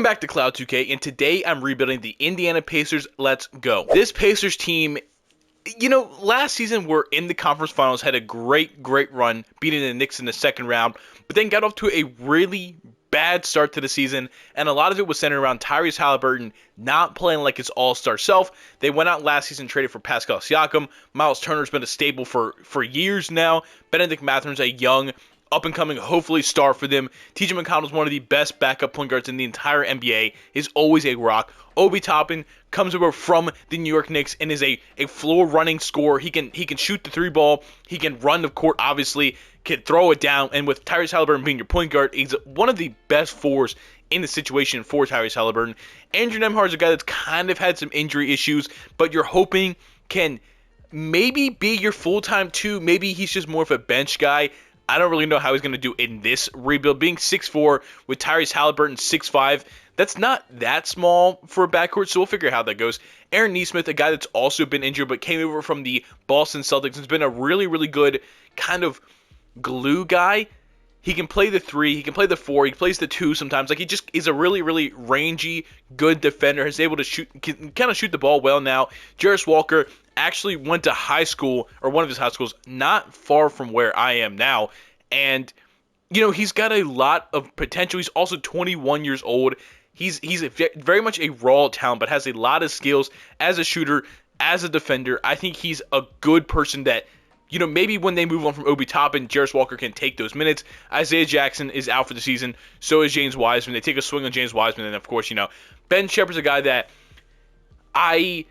Welcome back to Cloud 2K, and today I'm rebuilding the Indiana Pacers. Let's go. This Pacers team, last season we're in the conference finals, had a great run, beating the Knicks in the second round, but then got off to a really bad start to the season, and a lot of it was centered around Tyrese Halliburton not playing like his all-star self. They went out last season, traded for Pascal Siakam. Miles Turner's been a staple for years now. Benedict Mathurin's a young, up-and-coming, hopefully, star for them. T.J. McConnell's one of the best backup point guards in the entire NBA. Is always a rock. Obi Toppin comes over from the New York Knicks and is a floor-running scorer. He can shoot the three ball. He can run the court, obviously. Can throw it down. And with Tyrese Halliburton being your point guard, he's one of the best fours in the situation for Tyrese Halliburton. Andrew Nembhard's a guy that's kind of had some injury issues, but you're hoping can maybe be your full-time two. Maybe he's just more of a bench guy. I don't really know how he's going to do in this rebuild. Being 6'4", with Tyrese Halliburton 6'5", that's not that small for a backcourt, so we'll figure out how that goes. Aaron Nesmith, a guy that's also been injured but came over from the Boston Celtics, has been a really good kind of glue guy. He can play the 3, he can play the 4, he plays the 2 sometimes. Like, he just is a really rangy, good defender. He's able to can kind of shoot the ball well now. Jarris Walker actually went to high school, or one of his high schools, not far from where I am now. And, he's got a lot of potential. He's also 21 years old. He's very much a raw talent, but has a lot of skills as a shooter, as a defender. I think he's a good person that, maybe when they move on from Obi Toppin, Jarris Walker can take those minutes. Isaiah Jackson is out for the season. So is James Wiseman. They take a swing on James Wiseman. And, of course, Ben Shepherd's a guy that I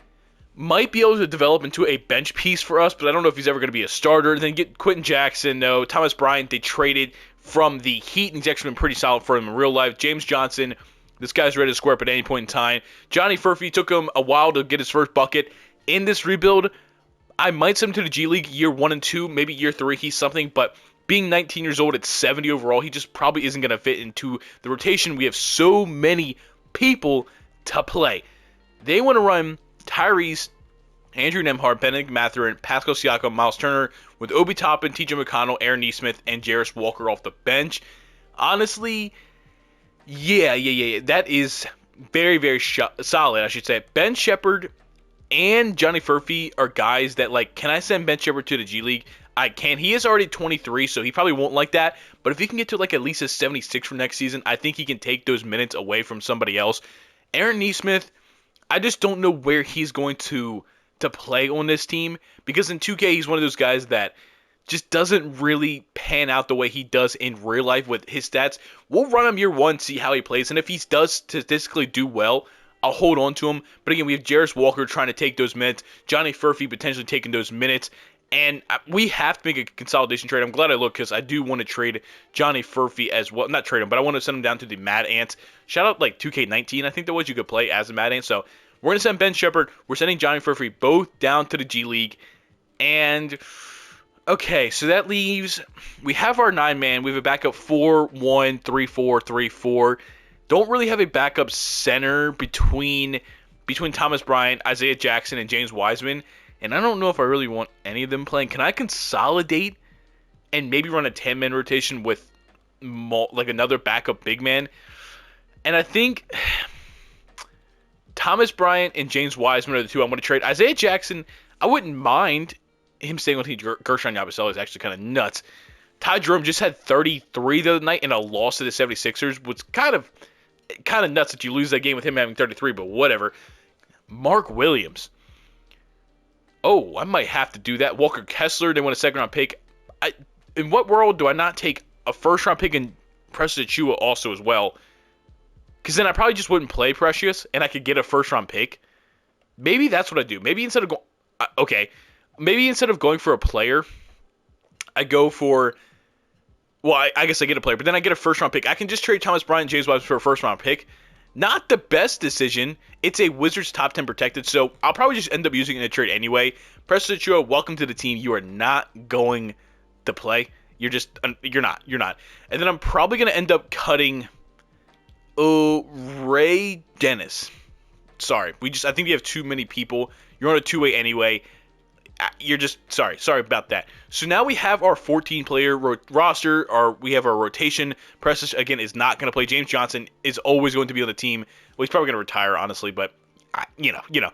might be able to develop into a bench piece for us, but I don't know if he's ever going to be a starter. Then get Quentin Jackson, no. Thomas Bryant, they traded from the Heat, and he's actually been pretty solid for him in real life. James Johnson, this guy's ready to square up at any point in time. Johnny Furphy, took him a while to get his first bucket. In this rebuild, I might send him to the G League year 1 and 2, maybe year 3, he's something, but being 19 years old at 70 overall, he just probably isn't going to fit into the rotation. We have so many people to play. They want to run Tyrese, Andrew Nembhard, Benedict Mathurin, Pascal Siakam, Miles Turner, with Obi Toppin, T.J. McConnell, Aaron Nesmith, and Jarris Walker off the bench. Honestly, yeah. That is very solid, I should say. Ben Shepherd and Johnny Furphy are guys that, can I send Ben Shepherd to the G League? I can. He is already 23, so he probably won't like that. But if he can get to, at least a 76 for next season, I think he can take those minutes away from somebody else. Aaron Nesmith, I just don't know where he's going to play on this team, because in 2K he's one of those guys that just doesn't really pan out the way he does in real life with his stats. We'll run him year 1, see how he plays, and if he does statistically do well, I'll hold on to him. But again, we have Jarris Walker trying to take those minutes, Johnny Furphy potentially taking those minutes, and we have to make a consolidation trade. I'm glad I looked, because I do want to trade Johnny Furphy as well. Not trade him, but I want to send him down to the Mad Ants. Shout out 2K19, I think that was you could play as a Mad Ant. So we're going to send Ben Shepherd. We're sending Johnny Furphy both down to the G League. And, okay, so that leaves, we have our 9-man. We have a backup 4-1, 3-4, 3-4. Don't really have a backup center between Thomas Bryant, Isaiah Jackson, and James Wiseman. And I don't know if I really want any of them playing. Can I consolidate and maybe run a 10-man rotation with another backup big man? And I think Thomas Bryant and James Wiseman are the two I'm going to trade. Isaiah Jackson, I wouldn't mind him staying with Gershon Yabusele. Is actually kind of nuts. Ty Jerome just had 33 the other night in a loss to the 76ers, which kind of nuts that you lose that game with him having 33, but whatever. Mark Williams. Oh, I might have to do that. Walker Kessler, they want a second-round pick. In what world do I not take a first-round pick and Precious Achiuwa also as well? Because then I probably just wouldn't play Precious, and I could get a first-round pick. Maybe that's what I do. Maybe instead of going for a player, I go for, I guess I get a player, but then I get a first-round pick. I can just trade Thomas Bryant and James Wiseman for a first-round pick. Not the best decision. It's a Wizards top 10 protected, so I'll probably just end up using it in a trade anyway. Precious Achiuwa, welcome to the team. You are not going to play. You're not. And then I'm probably going to end up cutting Ray Dennis. Sorry. I think we have too many people. You're on a two-way anyway. you're just sorry about that. So now we have our 14-player roster. We have our rotation. Precious again is not going to play. James Johnson is always going to be on the team. Well, he's probably going to retire, honestly, but you know,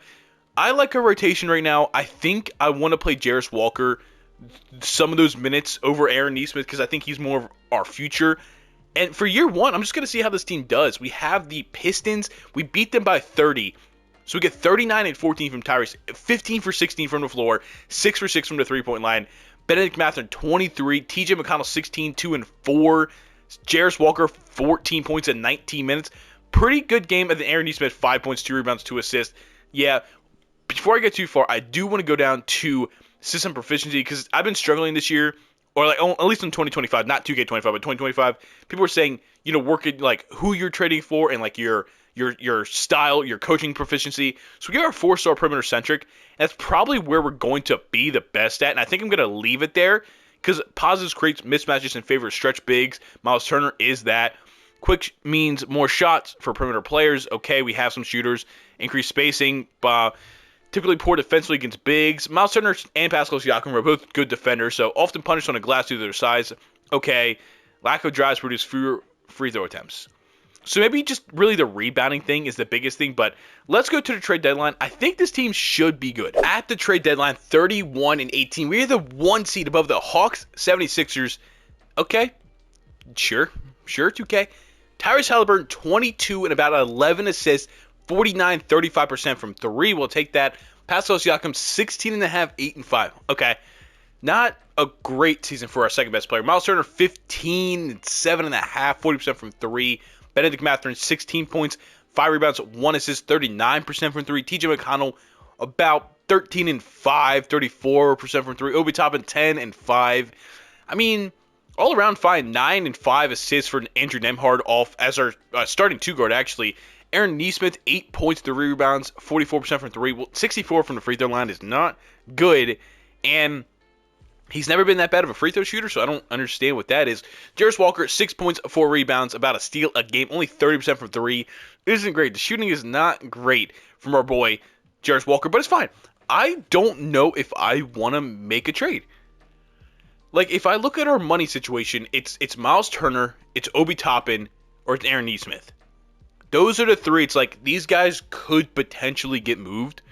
I like our rotation right now. I think I want to play Jarris Walker some of those minutes over Aaron Nesmith because I think he's more of our future. And for year one, I'm just going to see how this team does. We have the Pistons. We beat them by 30. So we get 39 and 14 from Tyrese, 15 for 16 from the floor, 6 for 6 from the three-point line. Benedict Mathurin, 23. TJ McConnell, 16, 2 and 4. Jarris Walker, 14 points in 19 minutes. Pretty good game. And then Aaron Nesmith, 5 points, 2 rebounds, 2 assists. Yeah, before I get too far, I do want to go down to system proficiency because I've been struggling this year, or like at least in 2025, not 2K25, but 2025. People are saying, work at like who you're trading for and like your style, your coaching proficiency. So we are 4-star perimeter centric. That's probably where we're going to be the best at, and I think I'm going to leave it there because positives creates mismatches in favor of stretch bigs. Miles Turner is that. Quick means more shots for perimeter players. Okay, we have some shooters. Increased spacing. Typically poor defensively against bigs. Miles Turner and Pascal Siakam are both good defenders, so often punished on the glass due to their size. Okay, lack of drives produce fewer free throw attempts. So maybe just really the rebounding thing is the biggest thing, but let's go to the trade deadline. I think this team should be good. At the trade deadline, 31 and 18. We are the 1 seed above the Hawks, 76ers. Okay, sure, 2K. Tyrese Halliburton, 22 and about 11 assists, 49, 35% from 3. We'll take that. Pascal Siakam, 16.5, 8 and 5. Okay, not a great season for our second best player. Miles Turner, 15 and 7.5, 40% from 3. Benedict Mathurin, 16 points, 5 rebounds, 1 assist, 39% from 3. TJ McConnell, about 13 and 5, 34% from 3. Obi Toppin, 10 and 5. I mean, all around fine. 9 and 5 assists for Andrew Nembhard off as our starting two guard, actually. Aaron Nesmith, 8 points, 3 rebounds, 44% from 3. Well, 64 from the free throw line is not good. And he's never been that bad of a free throw shooter, so I don't understand what that is. Jarris Walker, 6 points, 4 rebounds, about a steal a game, only 30% from 3. It isn't great. The shooting is not great from our boy Jarris Walker, but it's fine. I don't know if I want to make a trade. Like, if I look at our money situation, it's Miles Turner, it's Obi Toppin, or it's Aaron Nesmith. Those are the 3. It's like, these guys could potentially get moved.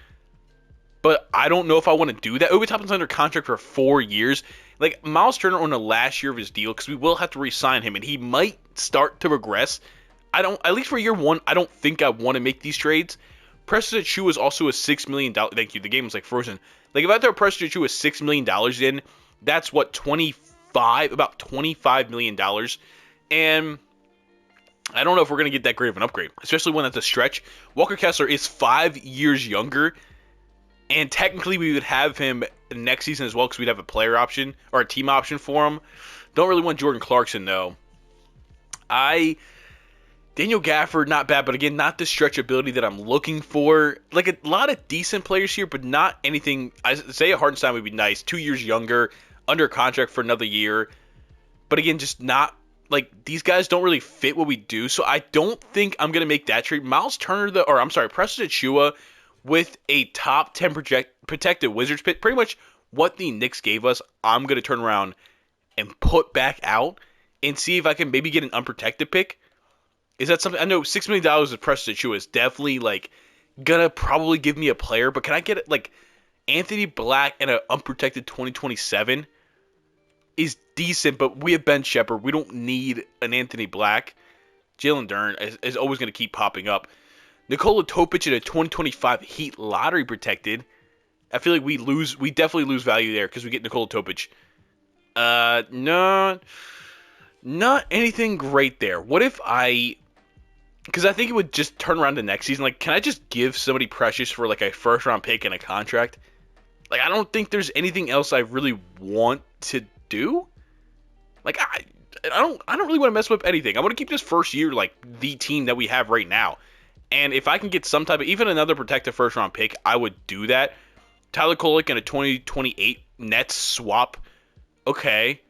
But I don't know if I want to do that. Obi Toppin's under contract for 4 years. Like, Miles Turner on the last year of his deal, because we will have to re-sign him, and he might start to regress. At least for year 1, I don't think I want to make these trades. Preston Achiuwa is also a $6 million. Thank you. The game was like frozen. Like, if I throw Preston Achiuwa $6 million in, that's what, about $25 million. And I don't know if we're going to get that great of an upgrade, especially when that's a stretch. Walker Kessler is 5 years younger, and technically we would have him next season as well because we'd have a player option or a team option for him. Don't really want Jordan Clarkson, though. Daniel Gafford, not bad, but again, not the stretchability that I'm looking for. Like, a lot of decent players here, but not anything. Isaiah Hartenstein would be nice. 2 years younger, under contract for another year. But again, just not, like, these guys don't really fit what we do, so I don't think I'm going to make that trade. Miles Turner, Preston Achiuwa with a top 10 protected Wizards pick, pretty much what the Knicks gave us, I'm going to turn around and put back out and see if I can maybe get an unprotected pick. Is that something? I know $6 million of Preston Achiuwa is definitely, like, gonna probably give me a player, but can I get, like, Anthony Black and an unprotected 2027 is decent, but we have Ben Shepherd. We don't need an Anthony Black. Jalen Duren is always going to keep popping up. Nikola Topic in a 2025 Heat lottery protected. I feel like we definitely lose value there because we get Nikola Topic. No, not anything great there. What if because I think it would just turn around the next season. Like, can I just give somebody precious for, like, a first-round pick and a contract? Like, I don't think there's anything else I really want to do. Like, I don't really want to mess with anything. I want to keep this first year, like, the team that we have right now. And if I can get some type of, even another protected first-round pick, I would do that. Tyler Kolek and a 2028 Nets swap. Okay.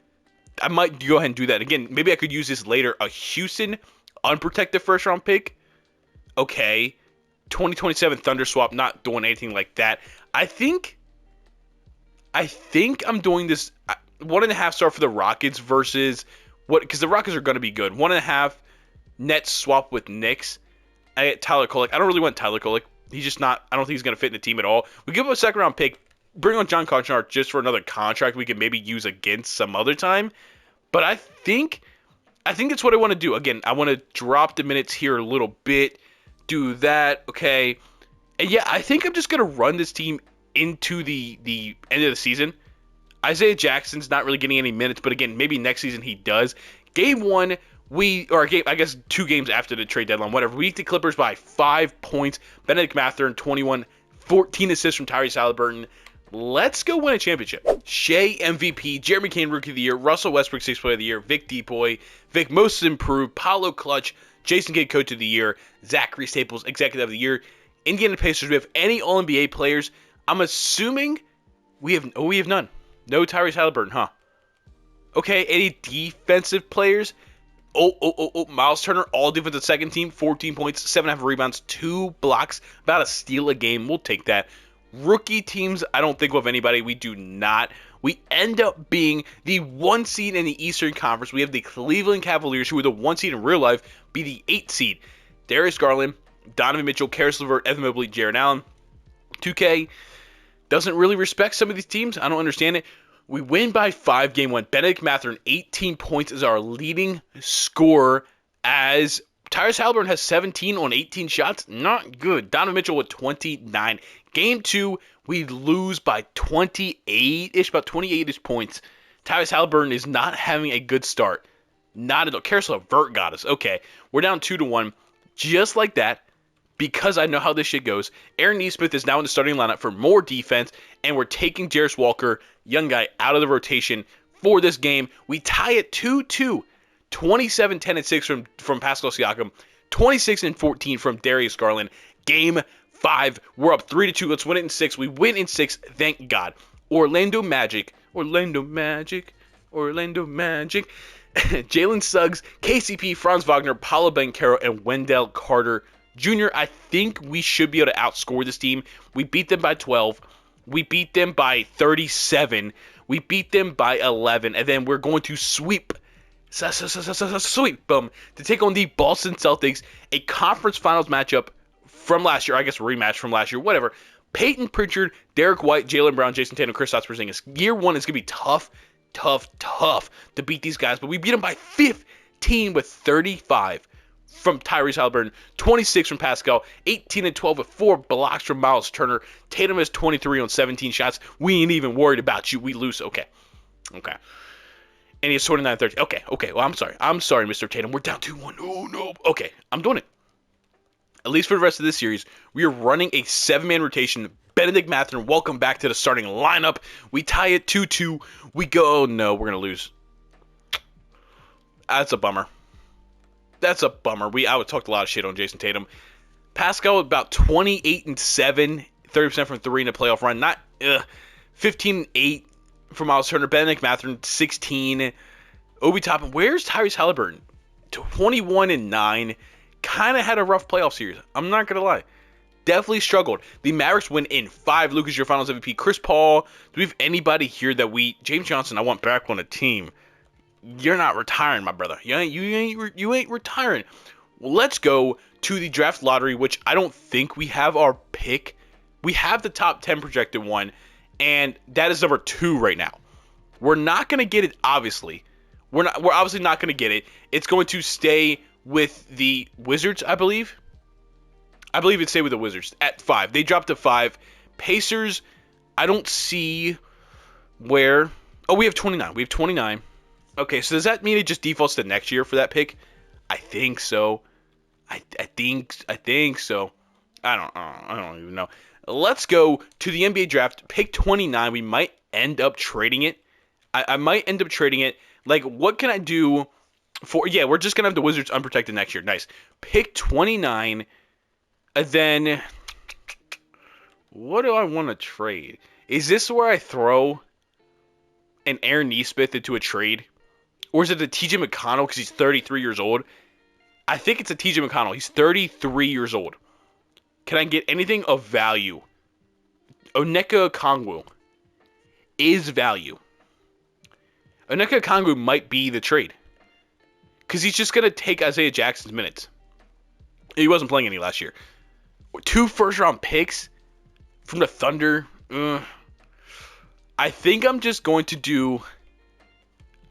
I might go ahead and do that. Again, maybe I could use this later. A Houston unprotected first-round pick. Okay. 2027 Thunder swap, not doing anything like that. I think I think I'm doing this 1.5 star for the Rockets versus what, because the Rockets are going to be good. 1.5 Nets swap with Knicks. I get Tyler Kolek. I don't really want Tyler Kolek. He's just not, I don't think he's going to fit in the team at all. We give him a second round pick, bring on John Conchar just for another contract we can maybe use against some other time. But I think that's what I want to do. Again, I want to drop the minutes here a little bit, do that, okay. And yeah, I think I'm just going to run this team into the end of the season. Isaiah Jackson's not really getting any minutes, but again, maybe next season he does. Game 1, I guess 2 games after the trade deadline, whatever, we beat the Clippers by 5 points. Benedict Mathurin, 21, 14 assists from Tyrese Haliburton. Let's go win a championship. Shea, MVP, Jeremy Kane, Rookie of the Year, Russell Westbrook, 6th Player of the Year, Vic Depoy, Vic Most Improved, Paolo Clutch, Jason Kidd, Coach of the Year, Zachary Staples, Executive of the Year. Indiana Pacers, we have any All-NBA players? I'm assuming we have none. No Tyrese Haliburton, huh? Okay, any defensive players? Miles Turner, all defensive second team, 14 points, 7.5 rebounds, 2 blocks, about a steal a game. We'll take that. Rookie teams, I don't think we'll have anybody. We do not. We end up being the 1 seed in the Eastern Conference. We have the Cleveland Cavaliers, who are the 1 seed in real life, be the 8 seed. Darius Garland, Donovan Mitchell, Karis LeVert, Evan Mobley, Jarrett Allen. 2K doesn't really respect some of these teams. I don't understand it. We win by 5 game 1. Benedict Mathurin, 18 points, is our leading scorer, as Tyrese Haliburton has 17 on 18 shots. Not good. Donovan Mitchell with 29. Game 2, we lose by 28-ish, about 28-ish points. Tyrese Haliburton is not having a good start. Not at all. Karis LeVert got us. Okay, we're down 2-1. Just like that, because I know how this shit goes, Aaron Nesmith is now in the starting lineup for more defense, and we're taking Jarris Walker, young guy, out of the rotation for this game. We tie at 2-2. 27, 10, and 6 from Pascal Siakam. 26 and 14 from Darius Garland. Game 5. We're up 3-2. Let's win it in 6. We win in 6. Thank God. Orlando Magic. Jalen Suggs, KCP, Franz Wagner, Paolo Banchero, and Wendell Carter Jr. I think we should be able to outscore this team. We beat them by 12. We beat them by 37. We beat them by 11. And then we're going to sweep them to take on the Boston Celtics, a conference finals matchup from last year. I guess rematch from last year, whatever. Peyton Pritchard, Derek White, Jaylen Brown, Jason Tatum, Kristaps Porzingis. Year 1 is going to be tough to beat these guys, but we beat them by 15 with 35 from Tyrese Haliburton, 26 from Pascal, 18 and 12 with 4 blocks from Miles Turner. Tatum has 23 on 17 shots. We ain't even worried about you. We lose. Okay. And he has 29 30. Okay. Well, I'm sorry, Mr. Tatum. We're down 2-1. Oh, no. Okay. I'm doing it. At least for the rest of this series, we are running a 7-man rotation. Benedict Mathurin, welcome back to the starting lineup. We tie it 2-2. We go, oh, no, we're going to lose. That's a bummer. I would talk a lot of shit on Jason Tatum. Pascal about 28 and 7, 30% from 3 in a playoff run. 15 and 8 for Miles Turner. Benedict Mathurin 16. Obi Toppin. Where's Tyrese Haliburton? 21 and 9. Kind of had a rough playoff series. I'm not gonna lie. Definitely struggled. The Mavericks win in 5. Lucas, your Finals MVP. Chris Paul. Do we have anybody here that James Johnson, I want back on the team. You're not retiring, my brother. You ain't retiring. Well, let's go to the draft lottery, which I don't think we have our pick. We have the top 10 projected one, and that is number 2 right now. We're not going to get it, obviously. We're obviously not going to get it. It's going to stay with the Wizards, I believe. I believe it'd stay with the Wizards at 5. They dropped to 5. Pacers, I don't see where. Oh, we have 29. Okay, so does that mean it just defaults to next year for that pick? I think so. I think so. I don't even know. Let's go to the NBA draft. Pick 29. We might end up trading it. I might end up trading it. Like, what can I do for? Yeah, we're just gonna have the Wizards unprotected next year. Nice. Pick 29. And then, what do I want to trade? Is this where I throw an Aaron Nesmith into a trade? Or is it a TJ McConnell because he's 33 years old? I think it's a TJ McConnell. He's 33 years old. Can I get anything of value? Onyeka Okongwu. is value. Onyeka Okongwu might be the trade. Because he's just going to take Isaiah Jackson's minutes. He wasn't playing any last year. 2 first-round picks from the Thunder. I think I'm just going to do...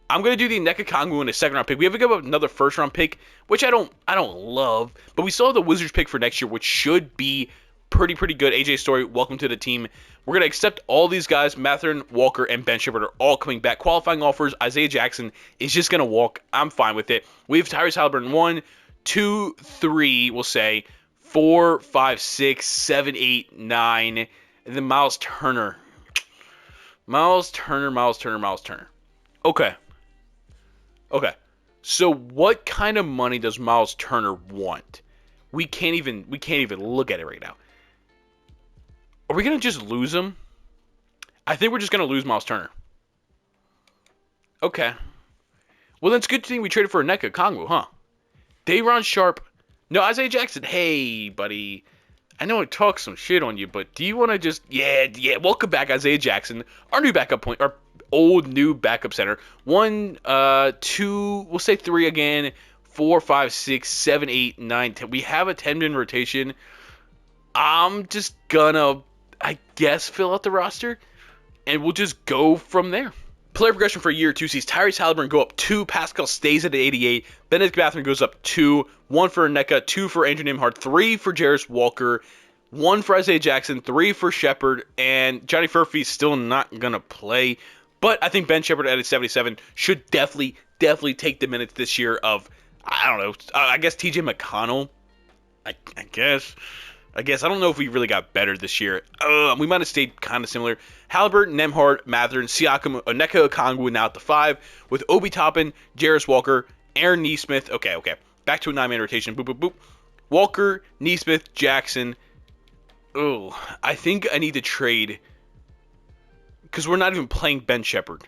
I'm going to do the Onyeka Okongwu in a second-round pick. We have to give up another first-round pick, which I don't love. But we still have the Wizards pick for next year, which should be pretty good. AJ Story, welcome to the team. We're going to accept all these guys. Mathurin, Walker, and Ben Shepherd are all coming back. Qualifying offers. Isaiah Jackson is just going to walk. I'm fine with it. We have Tyrese Haliburton 1, 2, 3, we'll say. 4, 5, 6, 7, 8, 9. And then Miles Turner. Miles Turner. Okay. So what kind of money does Miles Turner want? We can't even look at it right now. Are we going to just lose him? I think we're just going to lose Miles Turner. Okay. Well, then it's a good thing we traded for Onyeka Okongwu, huh? Day'Ron Sharpe. No, Isaiah Jackson. Hey, buddy. I know I talk some shit on you, but do you want to just... Yeah. Welcome back, Isaiah Jackson. Our new backup point. Our old, new backup center. 1, 2, we'll say 3 again. 4, 5, 6, 7, 8, 9, 10. We have a 10-man rotation. I'm just gonna, I guess, fill out the roster, and we'll just go from there. Player progression for year 2 sees Tyrese Haliburton go up 2, Pascal stays at 88, Benedict Mathurin goes up 2, 1 for Onyeka, 2 for Andrew Nembhard, 3 for Jarris Walker, 1 for Isaiah Jackson, 3 for Shepherd, and Johnny Furphy's still not gonna play, but I think Ben Shepherd at 77 should definitely take the minutes this year of, I don't know, I guess TJ McConnell, I guess. I don't know if we really got better this year. We might have stayed kind of similar. Haliburton, Nembhard, Mathurin, Siakam, Onyeka Okongwu now at the 5, with Obi Toppin, Jarris Walker, Aaron Nesmith. Okay. Back to a 9-man rotation. Boop. Walker, Nesmith, Jackson. I think I need to trade because we're not even playing Ben Shepherd.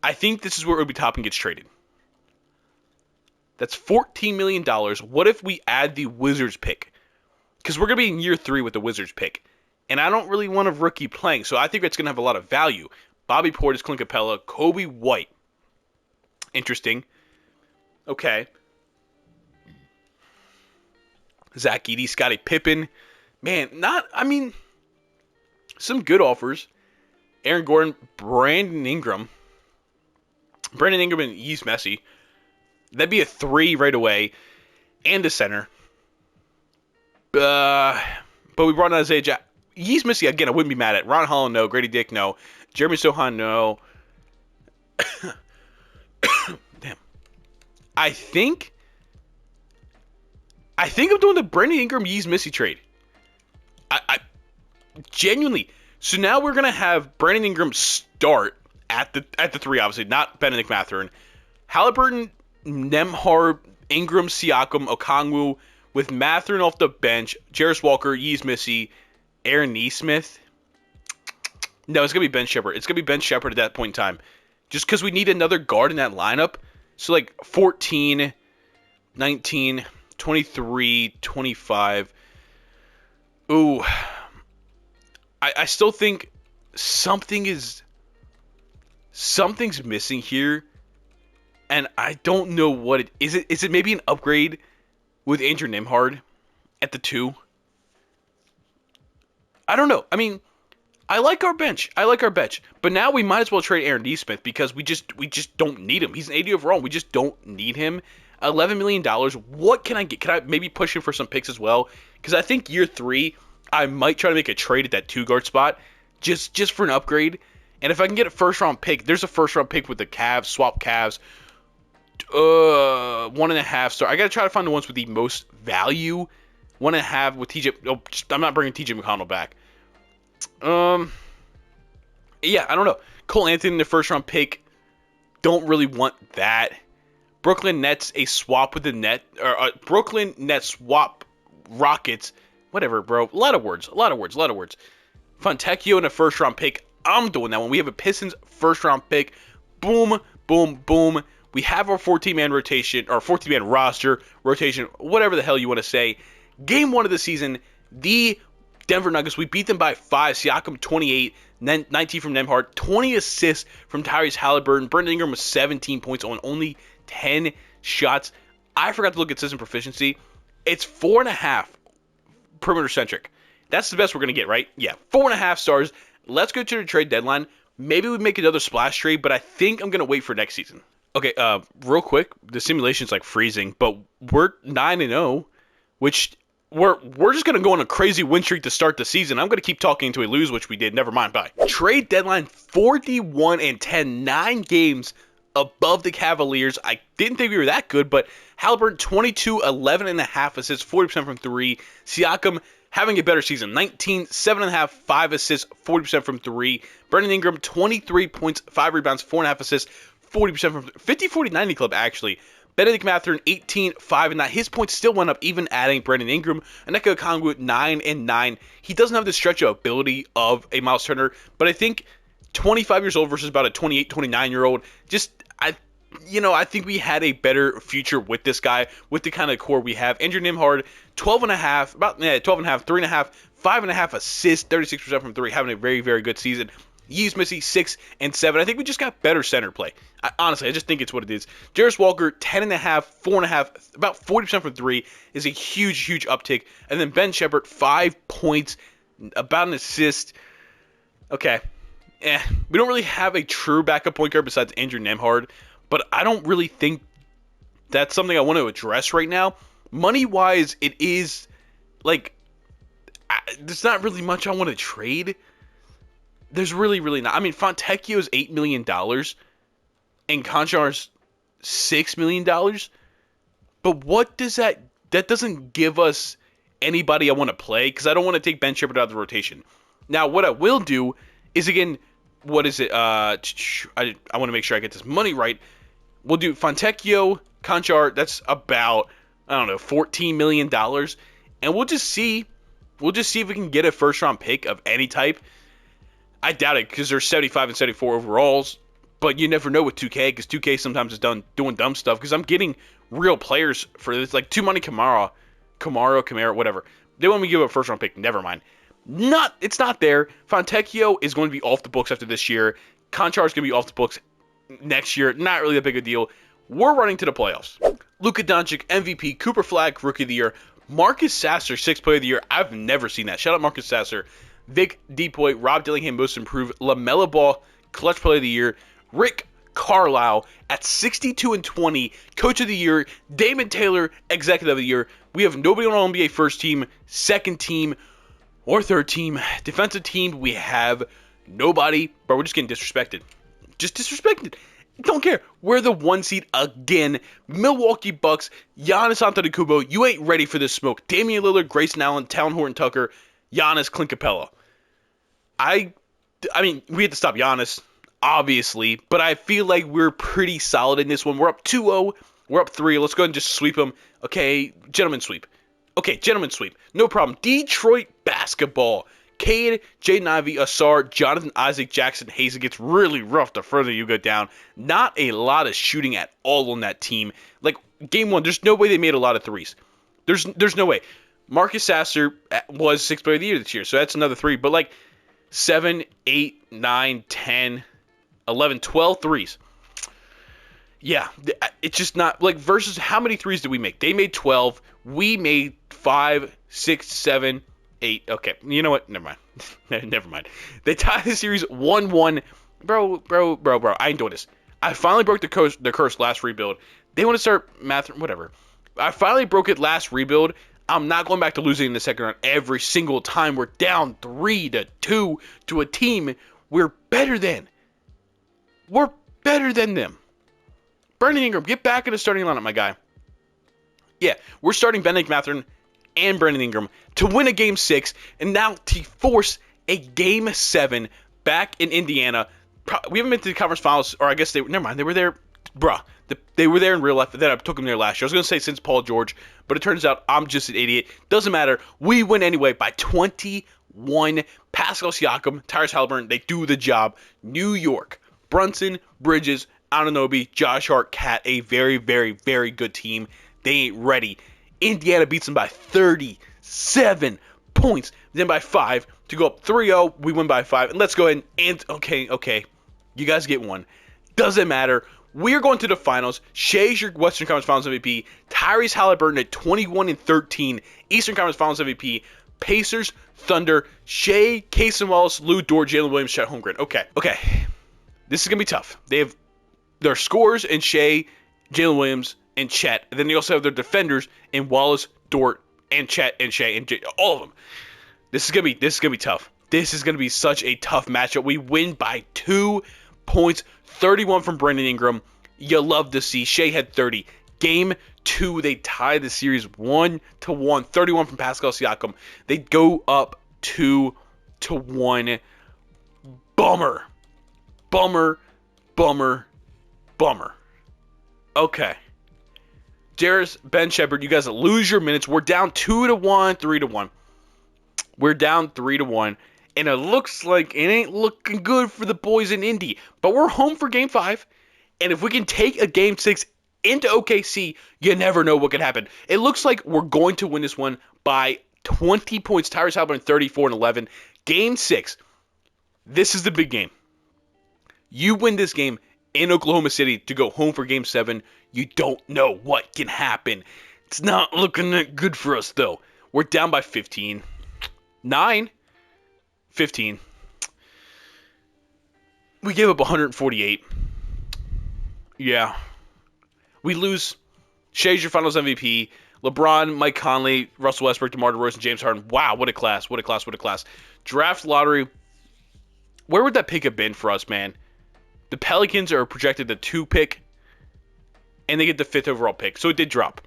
I think this is where Obi Toppin gets traded. That's $14 million. What if we add the Wizards pick? Because we're going to be in year 3 with the Wizards pick. And I don't really want a rookie playing, so I think it's going to have a lot of value. Bobby Portis, Clint Capella, Kobe White. Interesting. Okay. Zach Edey, Scottie Pippen. Man, some good offers. Aaron Gordon, Brandon Ingram. And Yves Messi. That'd be a 3 right away. And a center. But we brought in Isaiah Jackson. Yves Messi, again, I wouldn't be mad at. Ron Holland, no. Grady Dick, no. Jeremy Sohan, no. Damn. I think I'm doing the Brandon Ingram Yves Messi trade. I genuinely. So now we're gonna have Brandon Ingram start at the 3, obviously, not Benedict Mathurin. Haliburton, Nembhard, Ingram, Siakam, Okongwu, with Mathurin off the bench, Jarris Walker, Yves Messi, Aaron Nesmith. No, it's going to be Ben Shepherd. It's going to be Ben Shepherd at that point in time. Just because we need another guard in that lineup. So, 14, 19, 23, 25. Ooh. I still think something's missing here. And I don't know what it is. Is it maybe an upgrade with Andrew Nembhard at the 2? I don't know. I like our bench. But now we might as well trade Aaron Nesmith because we just don't need him. He's an 80 overall. We just don't need him. $11 million. What can I get? Can I maybe push him for some picks as well? Because I think year 3, I might try to make a trade at that 2 guard spot just for an upgrade. And if I can get a first-round pick, there's a first-round pick with the Cavs, swap Cavs. 1.5 star. I gotta try to find the ones with the most value. 1.5 with TJ. Oh, I'm not bringing TJ McConnell back. Yeah, I don't know. Cole Anthony in the first round pick. Don't really want that. Brooklyn Nets a swap with the net or Brooklyn Nets swap Rockets. Whatever, bro. A lot of words. Fontecchio in a first round pick. I'm doing that one. We have a Pistons first round pick. Boom. We have our 14-man rotation, or 14-man roster, rotation, whatever the hell you want to say. Game 1 of the season, the Denver Nuggets, we beat them by 5. Siakam 28, 19 from Nembhard, 20 assists from Tyrese Halliburton. Brandon Ingram with 17 points on only 10 shots. I forgot to look at system proficiency. It's 4.5 perimeter centric. That's the best we're going to get, right? Yeah, 4.5 stars. Let's go to the trade deadline. Maybe we make another splash trade, but I think I'm going to wait for next season. Okay, real quick, the simulation's like freezing, but we're 9-0, which we're just going to go on a crazy win streak to start the season. I'm going to keep talking until we lose, which we did. Never mind, bye. Trade deadline 41-10, 9 games above the Cavaliers. I didn't think we were that good, but Halliburton 22, 11.5 assists, 40% from 3. Siakam having a better season, 19, 7.5, 5 assists, 40% from 3. Brandon Ingram 23 points, 5 rebounds, 4.5 assists, 40% from 50-40-90 club actually. Benedict Mathurin 18, 5 and 9. His points still went up even adding Brandon Ingram. Aneka Okongwu 9 and 9. He doesn't have the stretch of ability of a Miles Turner, but I think 25 years old versus about a 28, 29-year-old. I think we had a better future with this guy, with the kind of core we have. Andrew Nembhard, 12.5, about 12.5, 3.5, 5.5 assists, 36% from 3, having a very, very good season. Yves Missy, 6 and 7. I think we just got better center play. Honestly, I just think it's what it is. Jarris Walker, 10.5, 4.5, about 40% from 3 is a huge, huge uptick. And then Ben Shepherd, 5 points, about an assist. Okay. We don't really have a true backup point guard besides Andrew Nembhard, but I don't really think that's something I want to address right now. Money-wise, it is, there's not really much I want to trade. There's really, really not. I mean, Fontecchio's $8 million and Konchar's $6 million. But what does that doesn't give us anybody I want to play, because I don't want to take Ben Shepherd out of the rotation. Now, what I will do is, again, what is it? I want to make sure I get this money right. We'll do Fontecchio, Konchar. That's about, I don't know, $14 million. And we'll just see. We'll just see if we can get a first-round pick of any type. I doubt it, because there's 75 and 74 overalls, but you never know with 2K, because 2K sometimes is doing dumb stuff, because I'm getting real players for this, like Tumani Kamara, whatever. They want me to give up a first-round pick. Never mind. It's not there. Fontecchio is going to be off the books after this year. Konchar is going to be off the books next year. Not really a big a deal. We're running to the playoffs. Luka Doncic, MVP, Cooper Flagg, Rookie of the Year. Marcus Sasser, 6th Player of the Year. I've never seen that. Shout out Marcus Sasser. Vic Depoy, Rob Dillingham, Most Improved, LaMelo Ball, Clutch Player of the Year, Rick Carlisle at 62 and 20, Coach of the Year, Damon Taylor, Executive of the Year. We have nobody on our NBA first team, second team, or third team. Defensive team, we have nobody, but we're just getting disrespected. Just disrespected. Don't care. We're the 1 seed again. Milwaukee Bucks, Giannis Antetokounmpo. You ain't ready for this smoke. Damian Lillard, Grayson Allen, Town Horton Tucker, Giannis, Clint Capella. I mean, we had to stop Giannis, obviously, but I feel like we're pretty solid in this one. We're up 2-0. We're up 3. Let's go ahead and just sweep them. Okay, gentlemen sweep. No problem. Detroit basketball. Cade, Jaden Ivey, Asar, Jonathan Isaac, Jackson Hayes. It gets really rough the further you go down. Not a lot of shooting at all on that team. Like, game 1, there's no way they made a lot of threes. There's no way. Marcus Sasser was 6th Player of the Year this year, so that's another 3. But 7, 8, 9, 10, 11, 12 threes. Yeah, it's just not, versus how many threes did we make? They made 12. We made 5, 6, 7, 8. Okay, you know what? Never mind. Never mind. They tied the series 1-1. Bro, I ain't doing this. I finally broke the curse last rebuild. They want to start whatever. I finally broke it last rebuild. I'm not going back to losing in the second round every single time we're down 3-2 to a team we're better than. We're better than them. Brandon Ingram, get back in the starting lineup, my guy. Yeah, we're starting Benedict Mathurin and Brandon Ingram to win a Game 6 and now to force a Game 7 back in Indiana. We haven't been to the conference finals, or I guess they were there. They were there in real life, then I took them there last year. I was going to say since Paul George, but it turns out I'm just an idiot. Doesn't matter. We win anyway by 21. Pascal Siakam, Tyrese Halliburton, they do the job. New York, Brunson, Bridges, Anunoby, Josh Hart, Cat, a very, very, very good team. They ain't ready. Indiana beats them by 37 points, then by 5 to go up 3-0. We win by 5. And let's go ahead and okay. You guys get one. Doesn't matter. We are going to the finals. Shea's your Western Conference Finals MVP. Tyrese Halliburton at 21-13, Eastern Conference Finals MVP. Pacers, Thunder, Shea, Casey Wallace, Lou Dort, Jalen Williams, Chet Holmgren. Okay. This is going to be tough. They have their scorers in Shea, Jalen Williams, and Chet. And then they also have their defenders in Wallace, Dort, and Chet, and Shea, and all of them. This is gonna be tough. This is going to be such a tough matchup. We win by 2 points, 31 from Brandon Ingram. You love to see. Shea had 30. Game 2, they tie the series 1-1. 31 from Pascal Siakam. They go up 2-1. Bummer. Okay. Jairus, Ben Shepherd, you guys lose your minutes. We're down 2-1, 3-1. We're down 3-1. And it looks like it ain't looking good for the boys in Indy. But we're home for Game 5. And if we can take a Game 6 into OKC, you never know what could happen. It looks like we're going to win this one by 20 points. Tyrese Halliburton 34-11. Game 6. This is the big game. You win this game in Oklahoma City to go home for Game 7. You don't know what can happen. It's not looking that good for us, though. We're down by 15. 9. 15. We gave up 148. Yeah. We lose. Shea's your Finals MVP. LeBron, Mike Conley, Russell Westbrook, DeMar DeRozan, James Harden. Wow, what a class. Draft lottery. Where would that pick have been for us, man? The Pelicans are projected the 2 pick, and they get the 5th overall pick, so it did drop.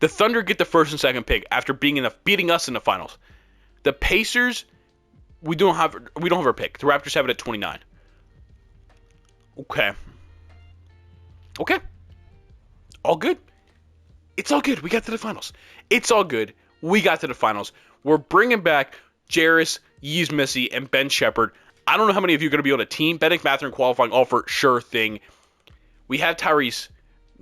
The Thunder get the 1st and 2nd pick after beating us in the finals. The Pacers, we don't have our pick. The Raptors have it at 29. Okay. All good. It's all good. We got to the finals. It's all good. We got to the finals. We're bringing back Jairus, Yves Missy, and Ben Shepherd. I don't know how many of you are going to be on a team. Bennett Mathurin qualifying all for sure thing. We have Tyrese,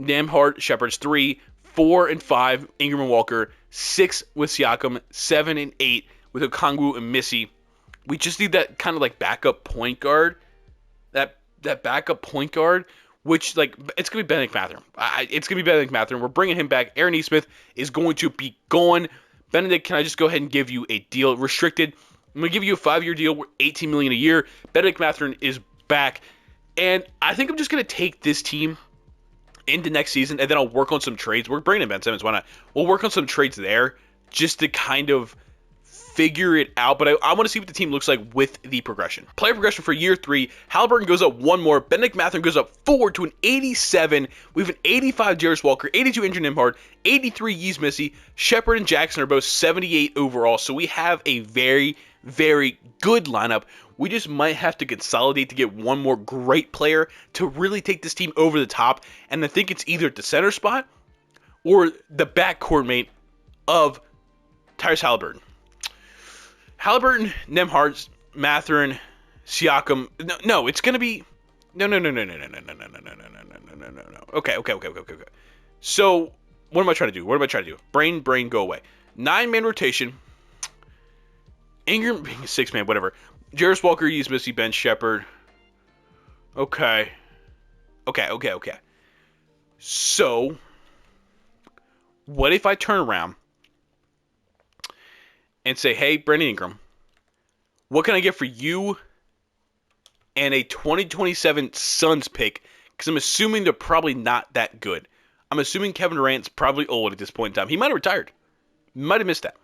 Nembhard, Shepherd's 3, 4 and 5, Ingram and Walker, 6 with Siakam, 7 and 8 with Okongwu and Missy. We just need that kind of like backup point guard. That backup point guard, which like it's gonna be Bennett Mathurin. It's gonna be Bennett Mathurin. We're bringing him back. Aaron Nesmith is going to be gone. Benedict, can I just go ahead and give you a deal? Restricted. I'm gonna give you a 5-year deal, $18 million a year. Benedict Mathurin is back, and I think I'm just gonna take this team into next season, and then I'll work on some trades. We're bringing in Ben Simmons. Why not? We'll work on some trades there just to kind of figure it out, but I want to see what the team looks like with the progression. Player progression for year 3. Halliburton goes up 1 more. Benedict Mathurin goes up 4 to an 87. We have an 85 Jairus Walker, 82 Andrew Nembhard, 83 Yves Missy. Shepherd and Jackson are both 78 overall, so we have a very, very good lineup. We just might have to consolidate to get one more great player to really take this team over the top, and I think it's either the center spot or the backcourt mate of Tyrese Halliburton. Halliburton, Nembhard, Mathurin, Siakam. No, it's gonna be no. Okay. So what am I trying to do? Brain, go away. 9-man rotation. Ingram being a 6-man, whatever. Jairus Walker, Yves Missy, Ben Shepherd. Okay. So what if I turn around and say, hey, Brandon Ingram, what can I get for you and a 2027 Suns pick? Because I'm assuming they're probably not that good. I'm assuming Kevin Durant's probably old at this point in time. He might have retired. Might have missed that.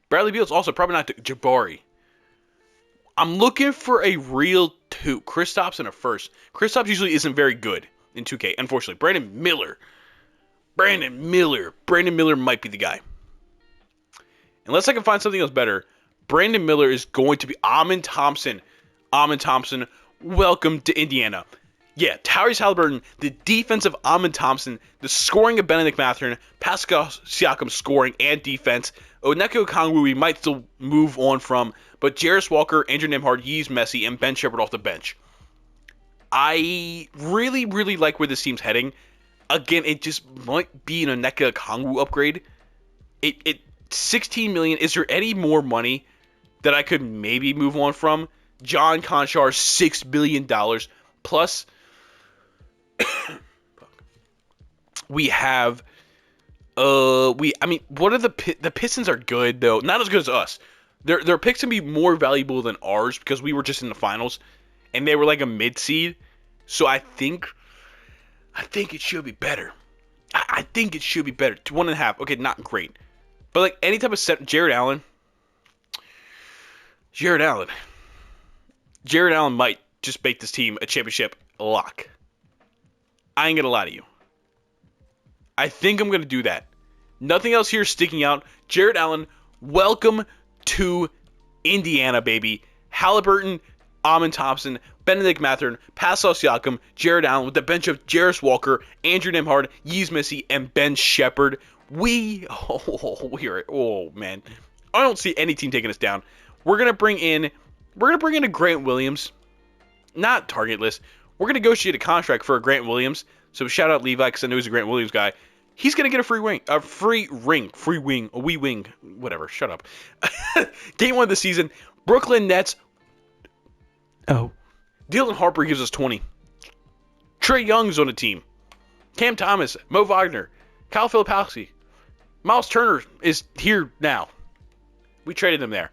Bradley Beal's also probably not Jabari. I'm looking for a real 2. Kristaps and a first. Kristaps usually isn't very good in 2K, unfortunately. Brandon Miller might be the guy. Unless I can find something else better, Brandon Miller is going to be Amin Thompson. Welcome to Indiana. Yeah, Tyrese Halliburton, the defense of Amin Thompson, the scoring of Benedict Mathurin, Pascal Siakam scoring and defense. Onyeka Okongwu we might still move on from, but Jairus Walker, Andrew Nembhard, Yves Missy, and Ben Shepherd off the bench. I really, really like where this team's heading. Again, it just might be an Onyeka Okongwu upgrade. $16 million. Is there any more money that I could maybe move on from? John Conchar, $6 billion. Plus, we have, what are the Pistons are good, though. Not as good as us. Their picks can be more valuable than ours because we were just in the finals, and they were like a mid-seed. So I think it should be better. I think it should be better. 1.5. Okay, not great. But like any type of set, Jared Allen might just make this team a championship lock. I ain't gonna lie to you. I think I'm gonna do that. Nothing else here sticking out. Jared Allen, welcome to Indiana, baby. Halliburton, Amon Thompson, Benedict Mathurin, Pascal Siakam, Jared Allen with the bench of Jarris Walker, Andrew Nembhard, Yves Missi, and Ben Shepherd. Man. I don't see any team taking us down. We're gonna bring in a Grant Williams, not target list. We're gonna negotiate a contract for a Grant Williams. So shout out Levi because I know he's a Grant Williams guy. He's gonna get a free wing, a wee wing, whatever. Shut up. Game 1 of the season, Brooklyn Nets. Oh, Dylan Harper gives us 20. Trae Young's on the team. Cam Thomas, Mo Wagner, Kyle Filipowski, Miles Turner is here now. We traded him there.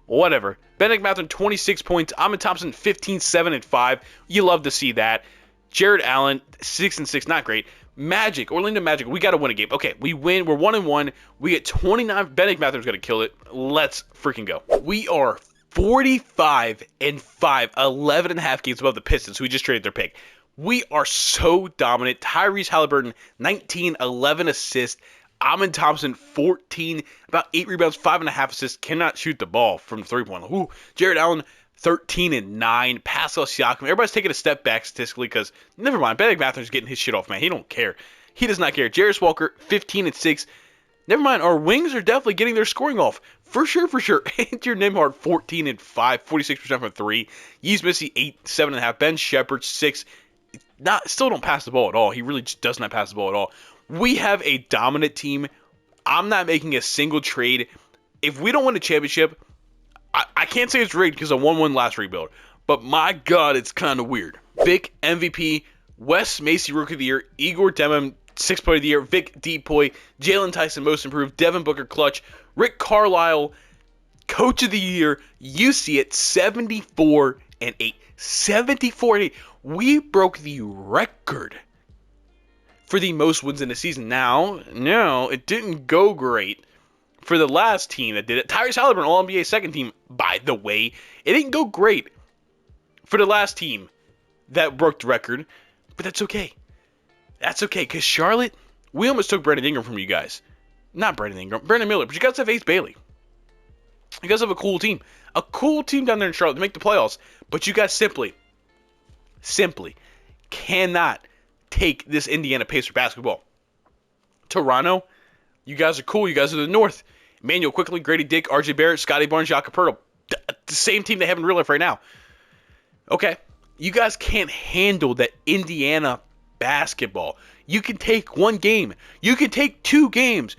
Whatever. Benedict Mathurin, 26 points. Amon Thompson, 15, 7, and 5. You love to see that. Jared Allen, 6 and 6, not great. Orlando Magic, we got to win a game. Okay, we win. We're 1-1. We get 29. Benedict Mathurin's going to kill it. Let's freaking go. We are 45 and 5, 11.5 games above the Pistons, who we just traded their pick. We are so dominant. Tyrese Halliburton, 19, 11 assists. Amon Thompson, 14, about 8 rebounds, 5.5 assists. Cannot shoot the ball from the three-point line. Jared Allen, 13 and 9. Pascal Siakam. Everybody's taking a step back statistically because, never mind, Benedict Mathurin's getting his shit off, man. He don't care. He does not care. Jarris Walker, 15 and 6. Never mind, our wings are definitely getting their scoring off. For sure. Andrew Nembhard, 14 and 5, 46% from 3. Yves Missi, 8, 7.5. Ben Shepherd, 6. Still don't pass the ball at all. He really just does not pass the ball at all. We have a dominant team. I'm not making a single trade. If we don't win a championship, I can't say it's rigged because I won one last rebuild. But my God, it's kind of weird. Vic, MVP. Wes Macy, Rookie of the Year. Igor Demon, 6th Player of the Year. Vic Depoy. Jalen Tyson, Most Improved. Devin Booker, Clutch. Rick Carlisle, Coach of the Year. You see it, 74 and 8. 74 and 8. We broke the record for the most wins in a season. Now, no, it didn't go great for the last team that did it. Tyrese Halliburton, All-NBA second team, by the way. It didn't go great for the last team that broke the record, but that's okay. That's okay, because Charlotte, we almost took Brandon Ingram from you guys. Not Brandon Ingram, Brandon Miller, but you guys have Ace Bailey. You guys have a cool team. A cool team down there in Charlotte to make the playoffs, but you guys simply cannot take this Indiana Pacer basketball. Toronto, you guys are cool. You guys are the North. Emmanuel Quickly, Grady Dick, RJ Barrett, Scotty Barnes, Jakob Poeltl. The same team they have in real life right now. Okay. You guys can't handle that Indiana basketball. You can take one game. You can take 2 games.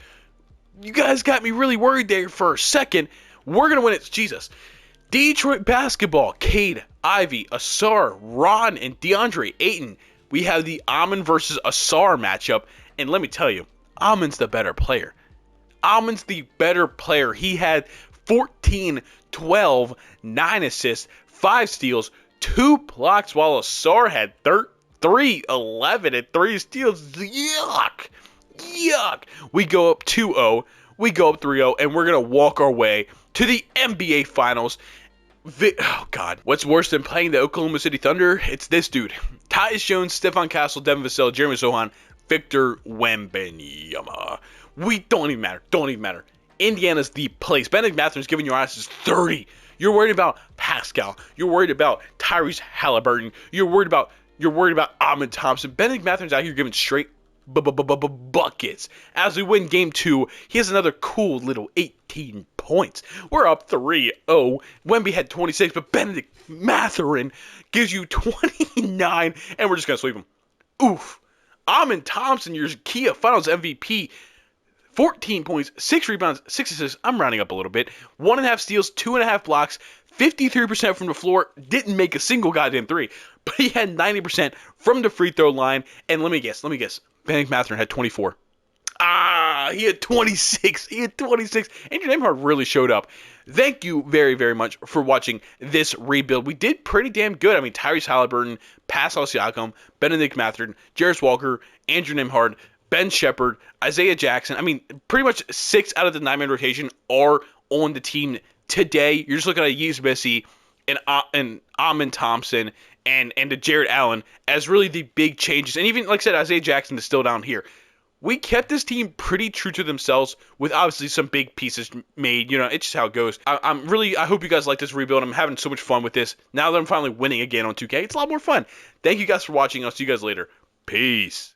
You guys got me really worried there for a second. We're going to win it. Jesus. Detroit basketball. Cade, Ivy, Asar, Ron, and DeAndre Ayton. We have the Amon versus Asar matchup. And let me tell you, Amon's the better player. Amon's the better player. He had 14, 12, 9 assists, 5 steals, 2 blocks, while Asar had 3, 11, and 3 steals. Yuck. We go up 2-0. We go up 3-0, and we're going to walk our way to the NBA Finals. Oh, God. What's worse than playing the Oklahoma City Thunder? It's this dude. Tyus Jones, Stephon Castle, Devin Vassell, Jeremy Sohan, Victor Wembanyama. We don't even matter. Indiana's the place. Benedict Mathurin's giving your asses 30. You're worried about Pascal. You're worried about Tyrese Halliburton. You're worried about Amon Thompson. Benedict Mathurin's out here giving straight buckets. As we win game 2, he has another cool little 18 points. We're up 3-0. Wemby had 26, but Benedict Mathurin gives you 29, and we're just going to sweep him. Oof. Amon Thompson, your Kia Finals MVP, 14 points, 6 rebounds, 6 assists. I'm rounding up a little bit. 1.5 steals, 2.5 blocks, 53% from the floor. Didn't make a single goddamn three, but he had 90% from the free throw line. And let me guess. Bennedict Mathurin had 24. He had 26. Andrew Nembhard really showed up. Thank you very, very much for watching this rebuild. We did pretty damn good. I mean, Tyrese Halliburton, Pascal Siakam, Bennedict Mathurin, Jarris Walker, Andrew Nembhard, Ben Shepherd, Isaiah Jackson. I mean, pretty much 6 out of the 9-man rotation are on the team today. You're just looking at Yves Missy and Amin Thompson and to Jared Allen as really the big changes. And even, like I said, Isaiah Jackson is still down here. We kept this team pretty true to themselves with obviously some big pieces made. You know, it's just how it goes. I hope you guys like this rebuild. I'm having so much fun with this. Now that I'm finally winning again on 2K, it's a lot more fun. Thank you guys for watching. I'll see you guys later. Peace.